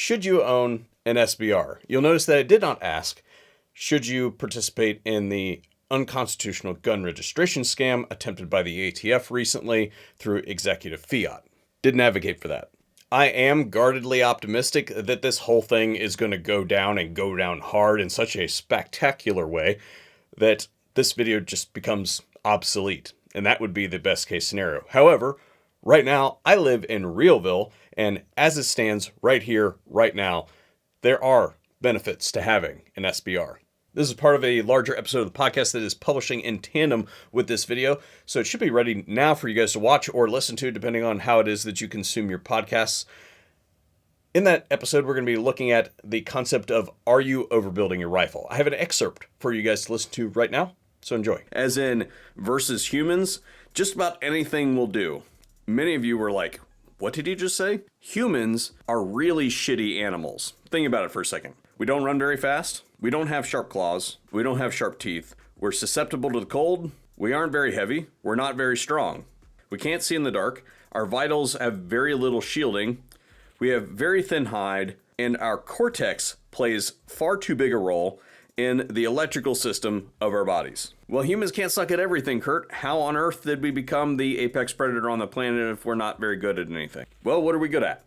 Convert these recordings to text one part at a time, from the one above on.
should you own an SBR? You'll notice that it did not ask, should you participate in the unconstitutional gun registration scam attempted by the ATF recently through executive fiat? Didn't advocate for that. I am guardedly optimistic that this whole thing is going to go down and go down hard in such a spectacular way that this video just becomes obsolete. And that would be the best case scenario. However, right now I live in Realville, and as it stands right here, right now, there are benefits to having an SBR. This is part of a larger episode of the podcast that is publishing in tandem with this video, so it should be ready now for you guys to watch or listen to, depending on how it is that you consume your podcasts. In that episode, we're going to be looking at the concept of, are you overbuilding your rifle? I have an excerpt for you guys to listen to right now, so enjoy. As in, versus humans, just about anything will do. Many of you were like, what did you just say? Humans are really shitty animals. Think about it for a second. We don't run very fast. We don't have sharp claws. We don't have sharp teeth. We're susceptible to the cold. We aren't very heavy. We're not very strong. We can't see in the dark. Our vitals have very little shielding. We have very thin hide, and our cortex plays far too big a role in the electrical system of our bodies. Well, humans can't suck at everything, Kurt. How on earth did we become the apex predator on the planet if we're not very good at anything? Well, what are we good at?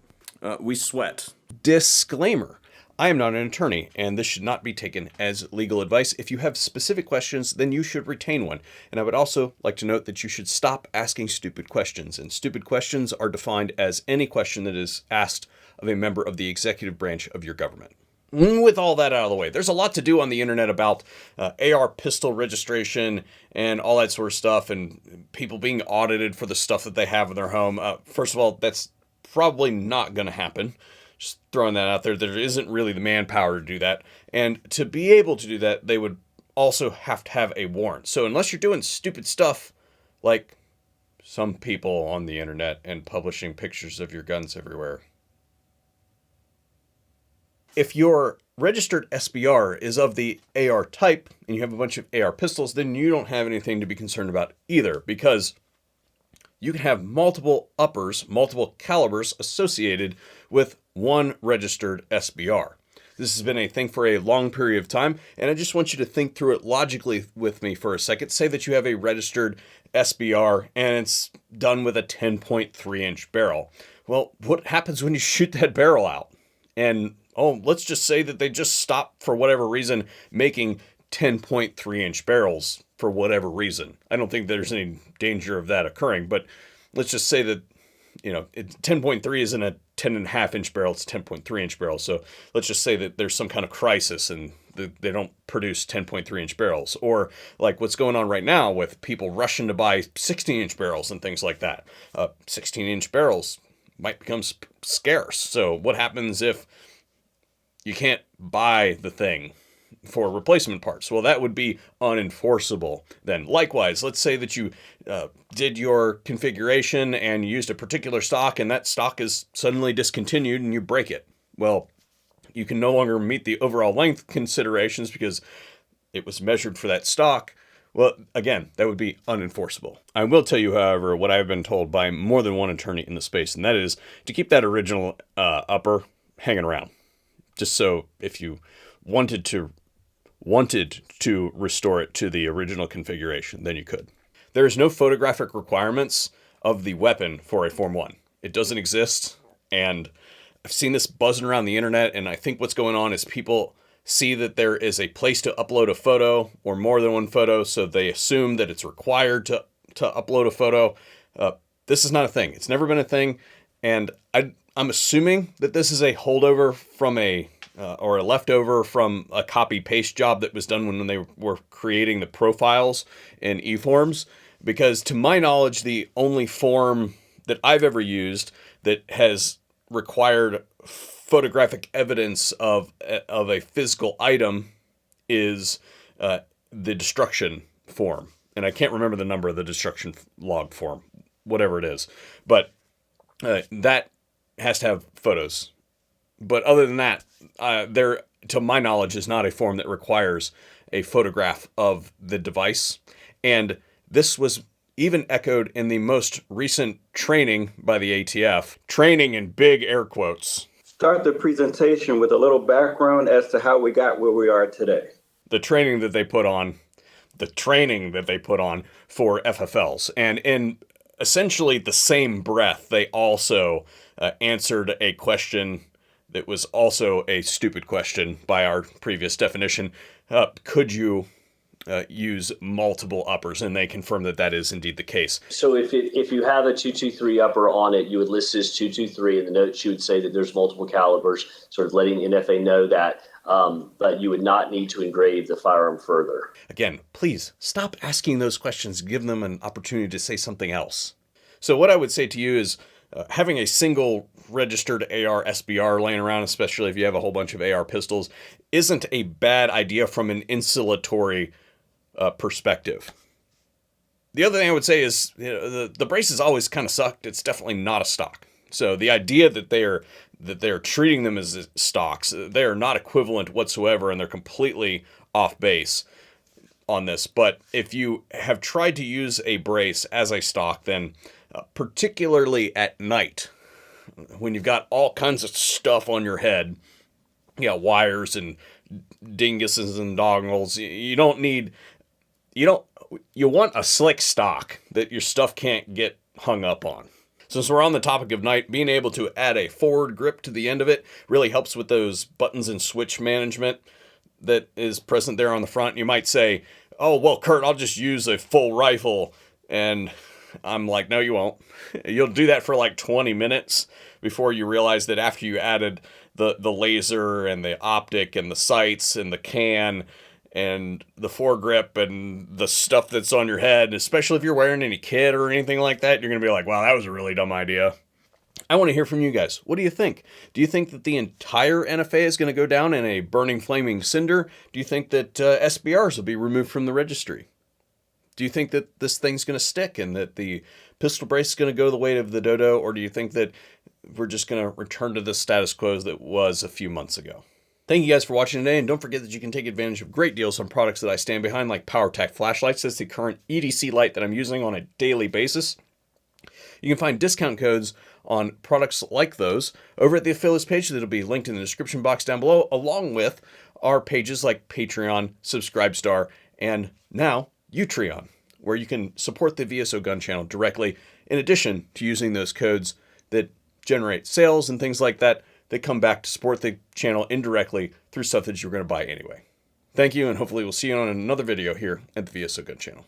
We sweat. Disclaimer. I am not an attorney, and this should not be taken as legal advice. If you have specific questions, then you should retain one. And I would also like to note that you should stop asking stupid questions. And stupid questions are defined as any question that is asked of a member of the executive branch of your government. With all that out of the way, there's a lot to do on the internet about AR pistol registration and all that sort of stuff, and people being audited for the stuff that they have in their home. First of all, that's probably not going to happen. Just throwing that out there. There isn't really the manpower to do that. And to be able to do that, they would also have to have a warrant. So unless you're doing stupid stuff like some people on the internet and publishing pictures of your guns everywhere. If your registered SBR is of the AR type and you have a bunch of AR pistols, then you don't have anything to be concerned about either, because you can have multiple uppers, multiple calibers associated with one registered SBR. This has been a thing for a long period of time, and I just want you to think through it logically with me for a second. Say that you have a registered SBR and it's done with a 10.3 inch barrel. Well, what happens when you shoot that barrel out? And let's just say that they just stop for whatever reason making 10.3 inch barrels for whatever reason. I don't think there's any danger of that occurring, but let's just say that, 10.3 isn't a 10.5 inch barrel, it's a 10.3 inch barrel. So let's just say that there's some kind of crisis and they don't produce 10.3 inch barrels, or like what's going on right now with people rushing to buy 16 inch barrels and things like that. 16 inch barrels might become scarce. So what happens if you can't buy the thing for replacement parts? Well, that would be unenforceable then. Likewise, let's say that you did your configuration and you used a particular stock, and that stock is suddenly discontinued and you break it. Well, you can no longer meet the overall length considerations because it was measured for that stock. Well, again, that would be unenforceable. I will tell you, however, what I've been told by more than one attorney in the space, and that is to keep that original upper hanging around. Just so if you wanted to restore it to the original configuration, then you could. There is no photographic requirements of the weapon for a Form 1. It doesn't exist, and I've seen this buzzing around the internet, and I think what's going on is people see that there is a place to upload a photo or more than one photo, so they assume that it's required to upload a photo. This is not a thing. It's never been a thing, and I'm assuming that this is a holdover from or a leftover from a copy-paste job that was done when they were creating the profiles in eForms, because to my knowledge, the only form that I've ever used that has required photographic evidence of a physical item is the destruction form. And I can't remember the number of the destruction log form, whatever it is. But that has to have photos. But other than that, there, to my knowledge, is not a form that requires a photograph of the device. And this was even echoed in the most recent training by the ATF. Training in big air quotes. Start the presentation with a little background as to how we got where we are today. The training that they put on for FFLs. And in essentially the same breath, they also answered a question that was also a stupid question by our previous definition. Could you use multiple uppers? And they confirmed that that is indeed the case. So if you have a 223 upper on it, you would list as 223. In the notes, you would say that there's multiple calibers, sort of letting NFA know that. But you would not need to engrave the firearm further. Again, please stop asking those questions. Give them an opportunity to say something else. So what I would say to you is having a single registered AR SBR laying around, especially if you have a whole bunch of AR pistols, isn't a bad idea from an insulatory perspective. The other thing I would say is, the braces always kind of sucked. It's definitely not a stock. So the idea that they're treating them as stocks, they are not equivalent whatsoever, and they're completely off base on this. But if you have tried to use a brace as a stock, then particularly at night, when you've got all kinds of stuff on your head, wires and dinguses and dongles, you want a slick stock that your stuff can't get hung up on. Since we're on the topic of night, being able to add a forward grip to the end of it really helps with those buttons and switch management that is present there on the front. You might say, oh, well, Kurt, I'll just use a full rifle. And I'm like, no, you won't. You'll do that for like 20 minutes before you realize that after you added the laser and the optic and the sights and the can and the foregrip and the stuff that's on your head, especially if you're wearing any kit or anything like that, you're going to be like, wow, that was a really dumb idea. I want to hear from you guys. What do you think? Do you think that the entire NFA is going to go down in a burning flaming cinder? Do you think that SBRs will be removed from the registry? Do you think that this thing's going to stick and that the pistol brace is going to go the way of the dodo? Or do you think that we're just going to return to the status quo that was a few months ago? Thank you guys for watching today, and don't forget that you can take advantage of great deals on products that I stand behind, like PowerTac flashlights. That's the current EDC light that I'm using on a daily basis. You can find discount codes on products like those over at the affiliates page that'll be linked in the description box down below, along with our pages like Patreon, Subscribestar, and now Utreon, where you can support the VSO Gun Channel directly, in addition to using those codes that generate sales and things like that come back to support the channel indirectly through stuff that you're going to buy anyway. Thank you, and hopefully we'll see you on another video here at the VSO Gun Channel.